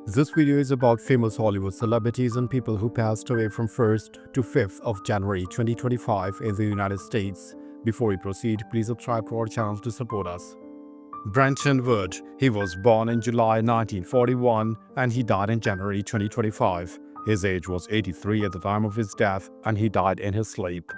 This video is about famous Hollywood celebrities and people who passed away from 1st to 5th of January 2025 in the United States. Before we proceed, please subscribe to our channel to support us. Brenton Wood. He was born in July 1941 and he died in January 2025. His age was 83 at the time of his death and he died in his sleep.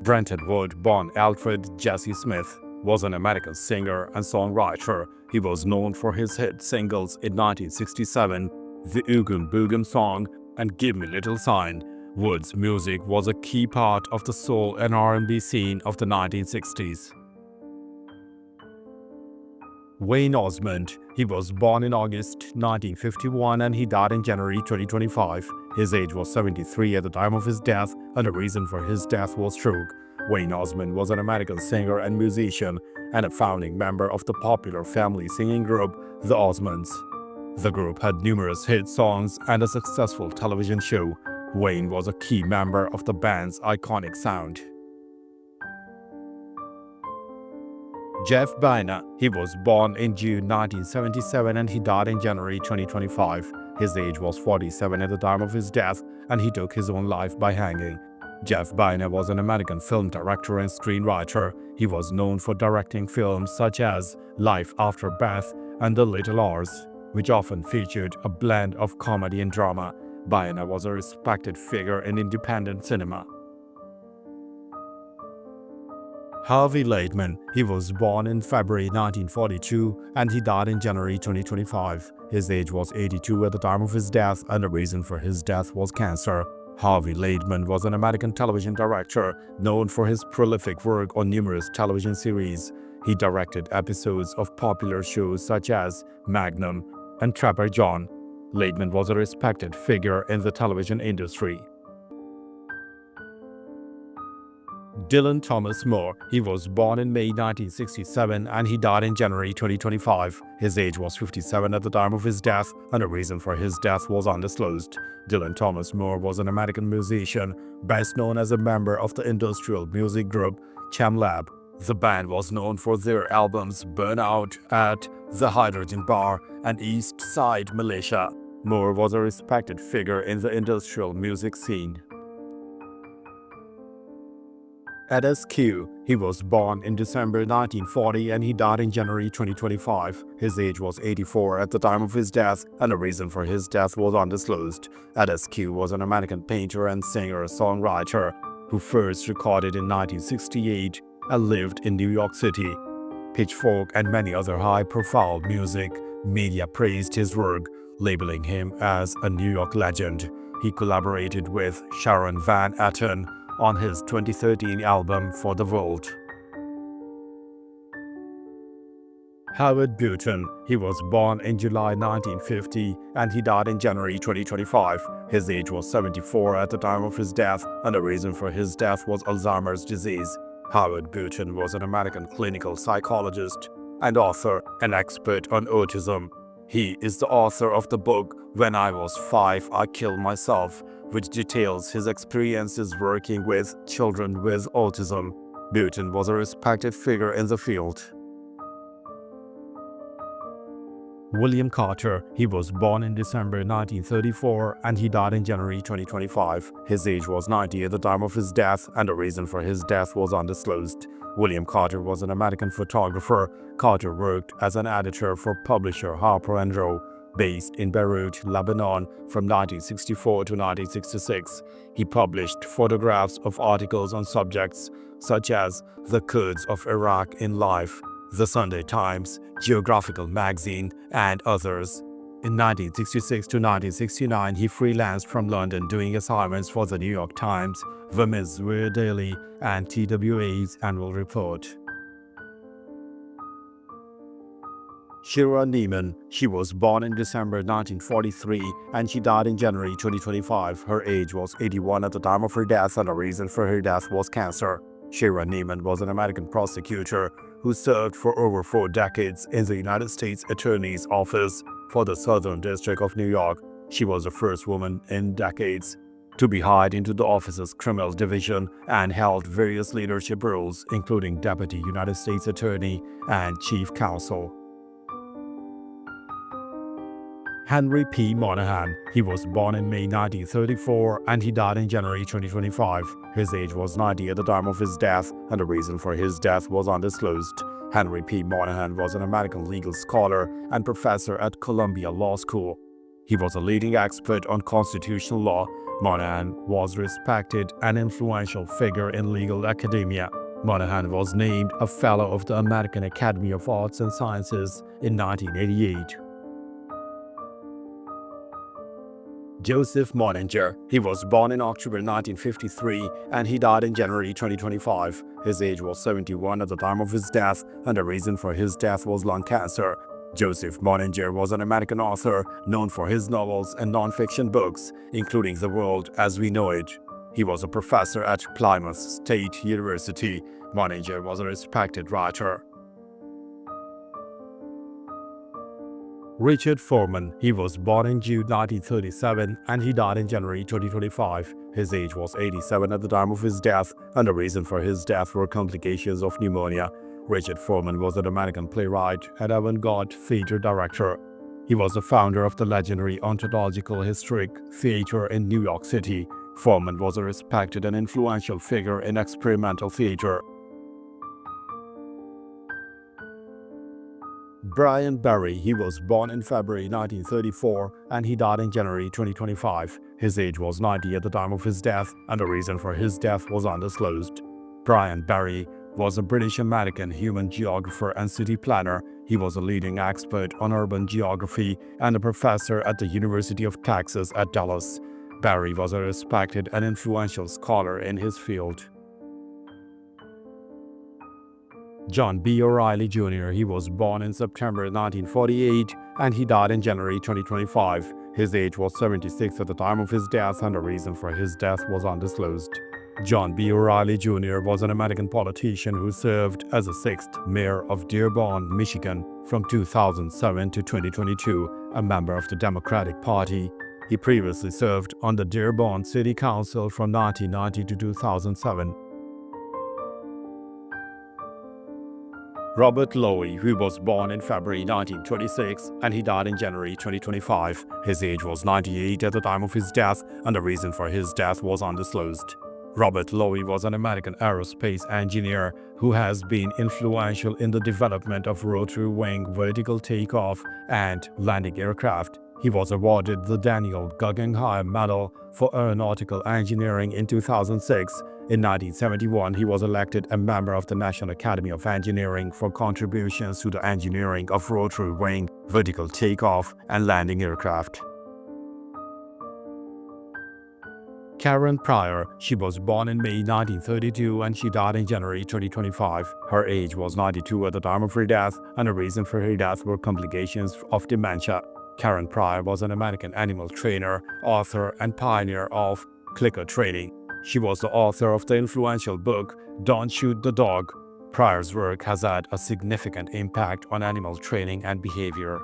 Brenton Wood, born Alfred Jesse Smith, was an American singer and songwriter. He was known for his hit singles in 1967, the Oogum Boogum song and Give Me Little Sign. Wood's music was a key part of the soul and R&B scene of the 1960s. Wayne Osmond. He was born in August 1951 and he died in January 2025. His age was 73 at the time of his death and the reason for his death was stroke. Wayne Osmond was an American singer and musician and a founding member of the popular family singing group, the Osmonds. The group had numerous hit songs and a successful television show. Wayne was a key member of the band's iconic sound. Jeff Behe. He was born in June 1977 and he died in January 2025. His age was 47 at the time of his death and he took his own life by hanging. Jeff Behe was an American film director and screenwriter. He was known for directing films such as Life After Beth and The Little Hours, which often featured a blend of comedy and drama. Behe was a respected figure in independent cinema. Harvey Leman. He was born in February 1942 and he died in January 2025. His age was 82 at the time of his death and the reason for his death was cancer. Harvey Leman was an American television director known for his prolific work on numerous television series. He directed episodes of popular shows such as Magnum and Trapper John. Leman was a respected figure in the television industry. Dylan Thomas Moore. He was born in May 1967 and he died in January 2025. His age was 57 at the time of his death and the reason for his death was undisclosed. Dylan Thomas Moore was an American musician, best known as a member of the industrial music group Chem Lab. The band was known for their albums Burn Out, At the Hydrogen Bar and East Side Militia. Moore was a respected figure in the industrial music scene. Axio. He was born in December 1940 and he died in January 2025. His age was 84 at the time of his death and the reason for his death was undisclosed. Axio was an American painter and singer-songwriter who first recorded in 1968 and lived in New York City. Pitchfork and many other high-profile music media praised his work, labeling him as a New York legend. He collaborated with Sharon Van Etten on his 2013 album For the World. Howard Butin. He was born in July 1950 and he died in January 2025. His age was 74 at the time of his death and the reason for his death was Alzheimer's disease. Howard Butin was an American clinical psychologist and author and expert on autism. He is the author of the book When I Was 5, I Killed Myself, which details his experiences working with children with autism. Butin was a respected figure in the field. William Carter. He was born in December 1934 and he died in January 2025. His age was 90 at the time of his death and the reason for his death was undisclosed. William Carter was an American photographer. Carter worked as an editor for publisher Harper & Row, based in Beirut, Lebanon from 1964 to 1966. He published photographs of articles on subjects such as the Kurds of Iraq in Life, The Sunday Times, Geographical Magazine, and others. In 1966 to 1969, he freelanced from London doing assignments for the New York Times, Women's Wear Daily, and TWA's Annual Report. Sharon Nean. She was born in December 1943 and she died in January 2025. Her age was 81 at the time of her death and the reason for her death was cancer. Sharon Nean was an American prosecutor who served for over 4 decades in the United States Attorney's Office for the Southern District of New York. She was the first woman in decades to be hired into the office's criminal division and held various leadership roles, including Deputy United States Attorney and Chief Counsel. Henry P Monahan. He was born in May 1934 and he died in January 2025. His age was 90 at the time of his death, and the reason for his death was undisclosed. Henry P Monahan was an American legal scholar and professor at Columbia Law School. He was a leading expert on constitutional law. Monahan was a respected and influential figure in legal academia. Monahan was named a Fellow of the American Academy of Arts and Sciences in 1988. Joseph Minger. He was born in October 1953 and he died in January 2025. His age was 71 at the time of his death, and the reason for his death was lung cancer. Joseph Minger was an American author known for his novels and non-fiction books, including The World as We Know It. He was a professor at Plymouth State University. Minger was a respected writer. Richard Foreman. He was born in June 1937 and he died in January 2025. His age was 87 at the time of his death, and the reason for his death were complications of pneumonia. Richard Foreman was an American playwright and avant-garde theater director. He was the founder of the legendary Ontological Historic Theater in New York City. Foreman was a respected and influential figure in experimental theater. Brian Berry. He was born in February 1934 and he died in January 2025. His age was 90 at the time of his death, and the reason for his death was undisclosed. Brian Berry was a British-American human geographer and city planner. He was a leading expert on urban geography and a professor at the University of Texas at Dallas. Berry was a respected and influential scholar in his field. John B OReilly Jr. He was born in September 1948 and he died in January 2025. His age was 76 at the time of his death, and the reason for his death was undisclosed. John B OReilly Jr. was an American politician who served as the 6th mayor of Dearborn, Michigan from 2007 to 2022, a member of the Democratic Party. He previously served on the Dearborn City Council from 1990 to 2007. Robert Loey, who was born in February 1926 and he died in January 2025. His age was 98 at the time of his death, and the reason for his death was undisclosed. Robert Loey was an American aerospace engineer who has been influential in the development of rotary wing vertical takeoff and landing aircraft. He was awarded the Daniel Guggenheim Medal for Aeronautical Engineering in 2006. In 1971, he was elected a member of the National Academy of Engineering for contributions to the engineering of rotary wing, vertical takeoff, and landing aircraft. Karen Pryor. She was born in May 1932 and she died in January 2025. Her age was 92 at the time of her death, and the reason for her death were complications of dementia. Karen Pryor was an American animal trainer, author, and pioneer of clicker training. She was the author of the influential book, Don't Shoot the Dog. Pryor's work has had a significant impact on animal training and behavior.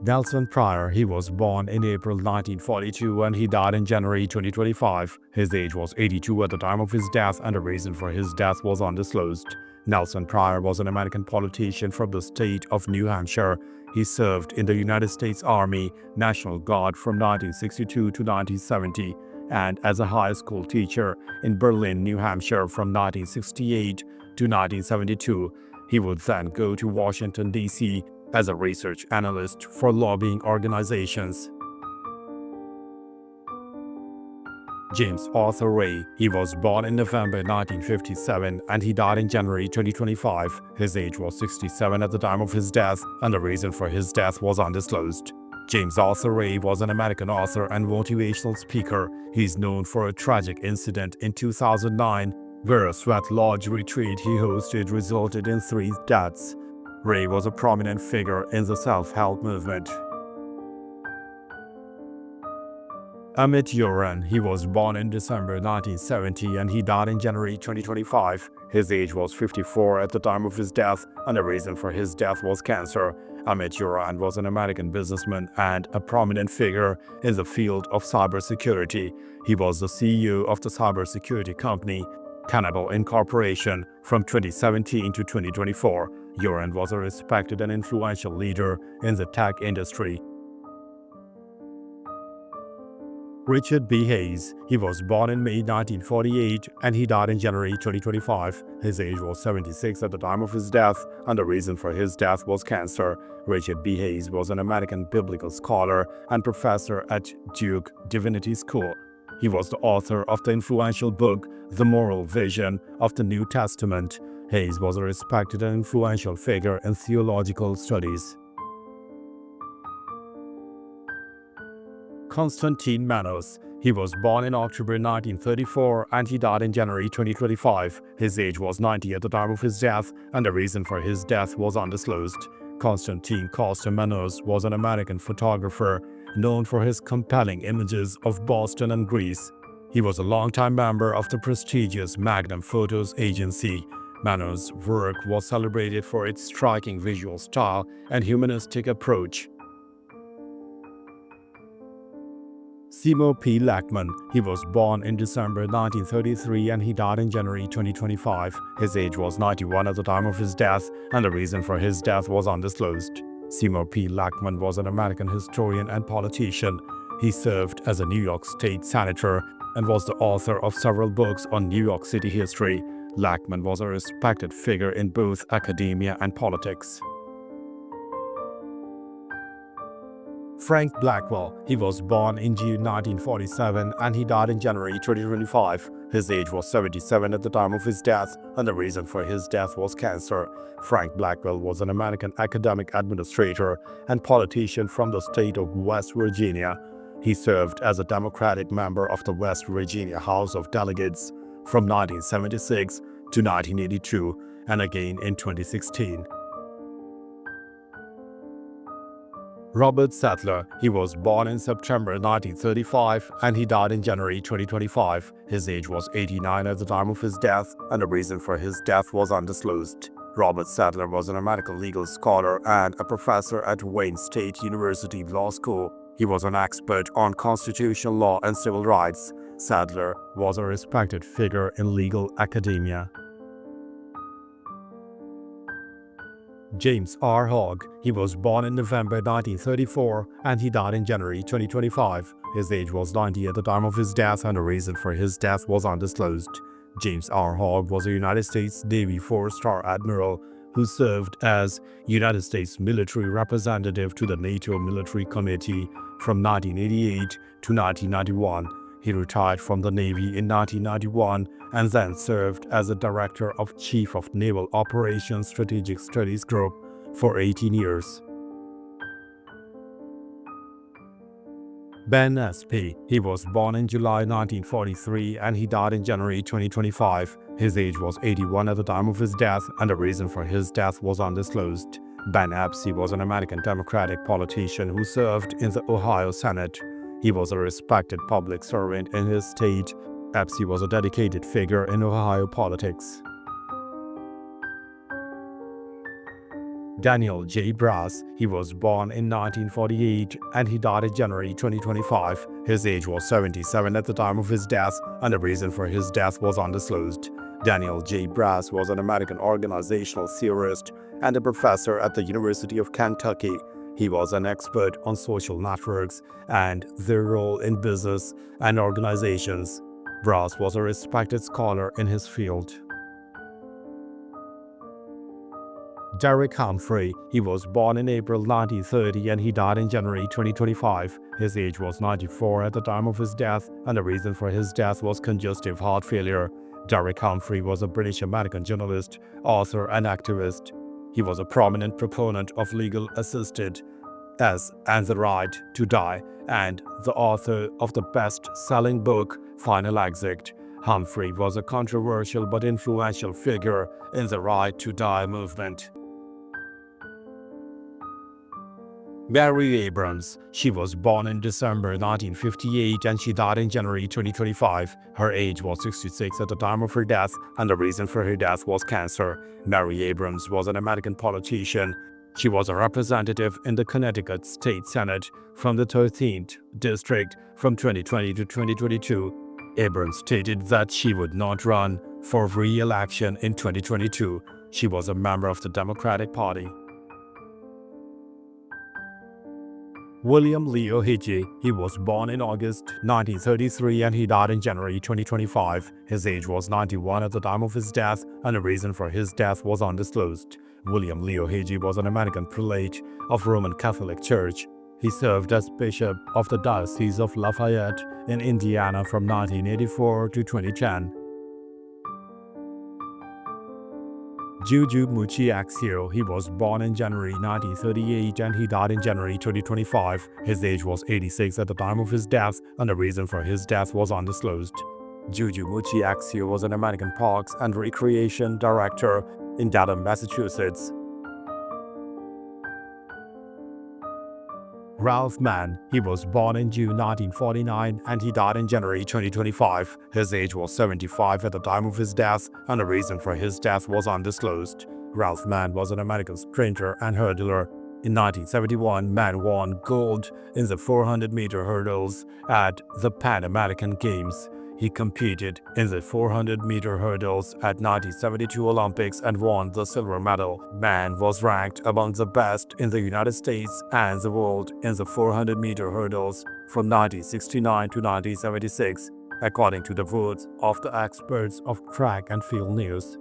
Nelson Pryor. He was born in April 1942 and he died in January 2025. His age was 82 at the time of his death, and the reason for his death was undisclosed. Nelson Pryor was an American politician from the state of New Hampshire. He served in the United States Army National Guard from 1962 to 1970 and as a high school teacher in Berlin, New Hampshire from 1968 to 1972. He would then go to Washington, D.C. as a research analyst for lobbying organizations. James Arthur Ray. He was born in November 1957 and he died in January 2025. His age was 67 at the time of his death, and the reason for his death was undisclosed. James Arthur Ray was an American author and motivational speaker. He is known for a tragic incident in 2009 where a sweat lodge retreat he hosted resulted in 3 deaths. Ray was a prominent figure in the self-help movement. Amit Eren. He was born in December 1970 and he died in January 2025. His age was 54 at the time of his death, and the reason for his death was cancer. Amit Eren was an American businessman and a prominent figure in the field of cybersecurity. He was the CEO of the cybersecurity company Cannibal Incorporation from 2017 to 2024. Eren was a respected and influential leader in the tech industry. Richard Behe. He was born in May 1948 and he died in January 2025. His age was 76 at the time of his death, and the reason for his death was cancer. Richard Behe was an American biblical scholar and professor at Duke Divinity School. He was the author of the influential book, The Moral Vision of the New Testament. Hayes was a respected and influential figure in theological studies. Constantine Manos. He was born in October 1934 and he died in January 2025. His age was 90 at the time of his death, and the reason for his death was undisclosed. Constantine Manos was an American photographer known for his compelling images of Boston and Greece. He was a longtime member of the prestigious Magnum Photos agency. Manos' work was celebrated for its striking visual style and humanistic approach. Seymour P Lackman. He was born in December 1933 and he died in January 2025. His age was 91 at the time of his death, and the reason for his death was undisclosed. Seymour P Lackman was an American historian and politician. He served as a New York State Senator and was the author of several books on New York City history. Lackman was a respected figure in both academia and politics. Frank Blackwell. He was born in June 1947 and he died in January 2025. His age was 77 at the time of his death, and the reason for his death was cancer. Frank Blackwell was an American academic administrator and politician from the state of West Virginia. He served as a Democratic member of the West Virginia House of Delegates from 1976 to 1982 and again in 2016. Robert Satler. He was born in September 1935 and he died in January 2025. His age was 89 at the time of his death, and the reason for his death was undisclosed. Robert Satler was an American legal scholar and a professor at Wayne State University Law School. He was an expert on constitutional law and civil rights. Satler was a respected figure in legal academia. James R Hog. He was born in November 1934 and he died in January 2025. His age was 90 at the time of his death, and the reason for his death was undisclosed. James R Hog was a United States Navy 4-star admiral who served as United States military representative to the NATO Military Committee from 1988 to 1991. He retired from the Navy in 1991 and then served as a Director of Chief of Naval Operations Strategic Studies Group for 18 years. Ben Espy. He was born in July 1943 and he died in January 2025. His age was 81 at the time of his death, and the reason for his death was undisclosed. Ben Espy was an American Democratic politician who served in the Ohio Senate. He was a respected public servant in his state. Espy was a dedicated figure in Ohio politics. Daniel J. Brass. He was born in 1948 and he died in January 2025. His age was 77 at the time of his death, and the reason for his death was undisclosed. Daniel J. Brass was an American organizational theorist and a professor at the University of Kentucky. He was an expert on social networks and their role in business and organizations. Brass was a respected scholar in his field. Derek Humphrey. He was born in April 1930 and he died in January 2025. His age was 94 at the time of his death, and the reason for his death was congestive heart failure. Derek Humphrey was a British-American journalist, author, and activist. He was a prominent proponent of legal assisted and the right to die, and the author of the best-selling book Final Exit. Humphrey was a controversial but influential figure in the right to die movement. Mary Abrams. She was born in December 1958 and she died in January 2025. Her age was 66 at the time of her death, and the reason for her death was cancer. Mary Abrams was an American politician. She was a representative in the Connecticut State Senate from the 13th District from 2020 to 2022. Abrams stated that she would not run for re-election in 2022. She was a member of the Democratic Party. William Leo Hiji, he was born in August 1933 and he died in January 2025. His age was 91 at the time of his death, and the reason for his death was undisclosed. William Leo Hiji was an American prelate of Roman Catholic Church. He served as bishop of the Diocese of Lafayette in Indiana from 1984 to 2010. Juju Mucci Axio, he was born in January 1938 and he died in January 2025. His age was 86 at the time of his death, and the reason for his death was undisclosed. Juju Mucci Axio was an American parks and recreation director in Dedham, Massachusetts. Ralph Mann, he was born in June 1949 and he died in January 2025. His age was 75 at the time of his death, and the reason for his death was undisclosed. Ralph Mann was an American sprinter and hurdler. In 1971, Mann won gold in the 400-meter hurdles at the Pan American Games. He competed in the 400-meter hurdles at 1972 Olympics and won the silver medal. Mann was ranked among the best in the United States and the world in the 400-meter hurdles from 1969 to 1976, according to the words of the experts of Track and Field News.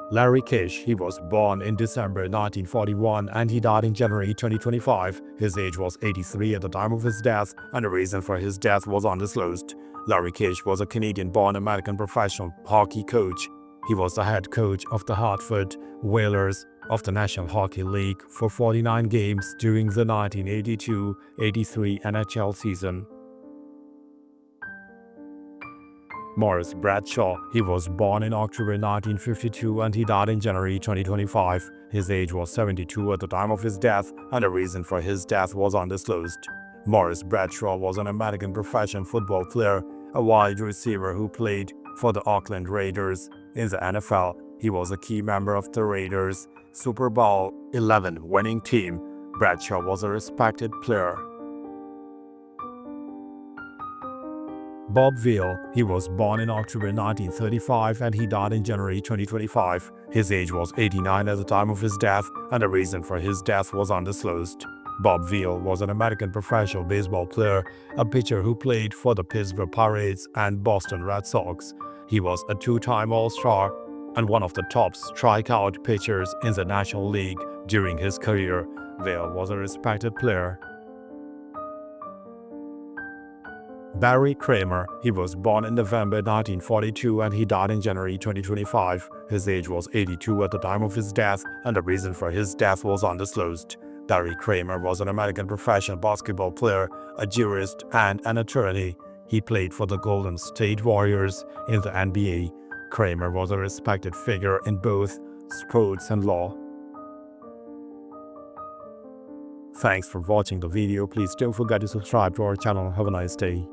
Larry Kish, he was born in December 1941 and he died in January 2025. His age was 83 at the time of his death, and the reason for his death was undisclosed. Larry Kish was a Canadian-born American professional hockey coach. He was the head coach of the Hartford Whalers of the National Hockey League for 49 games during the 1982-83 NHL season. Morris Bradshaw, he was born in October 1952 and he died in January 2025. His age was 72 at the time of his death, and the reason for his death was undisclosed. Morris Bradshaw was an American professional football player, a wide receiver who played for the Oakland Raiders in the NFL. He was a key member of the Raiders' Super Bowl XI winning team. Bradshaw was a respected player. Bob Weil, he was born in October 1935 and he died in January 2025. His age was 89 at the time of his death, and the reason for his death was undisclosed. Bob Weil was an American professional baseball player, a pitcher who played for the Pittsburgh Pirates and Boston Red Sox. He was a two-time All-Star and one of the top strikeout pitchers in the National League during his career. Weil was a respected player. Barry Kramer, he was born in November 1942 and he died in January 2025. His age was 82 at the time of his death, and the reason for his death was undisclosed. Barry Kramer was an American professional basketball player, a jurist, and an attorney. He played for the Golden State Warriors in the NBA. Kramer was a respected figure in both sports and law. Thanks for watching the video. Please don't forget to subscribe to our channel. Have a nice day.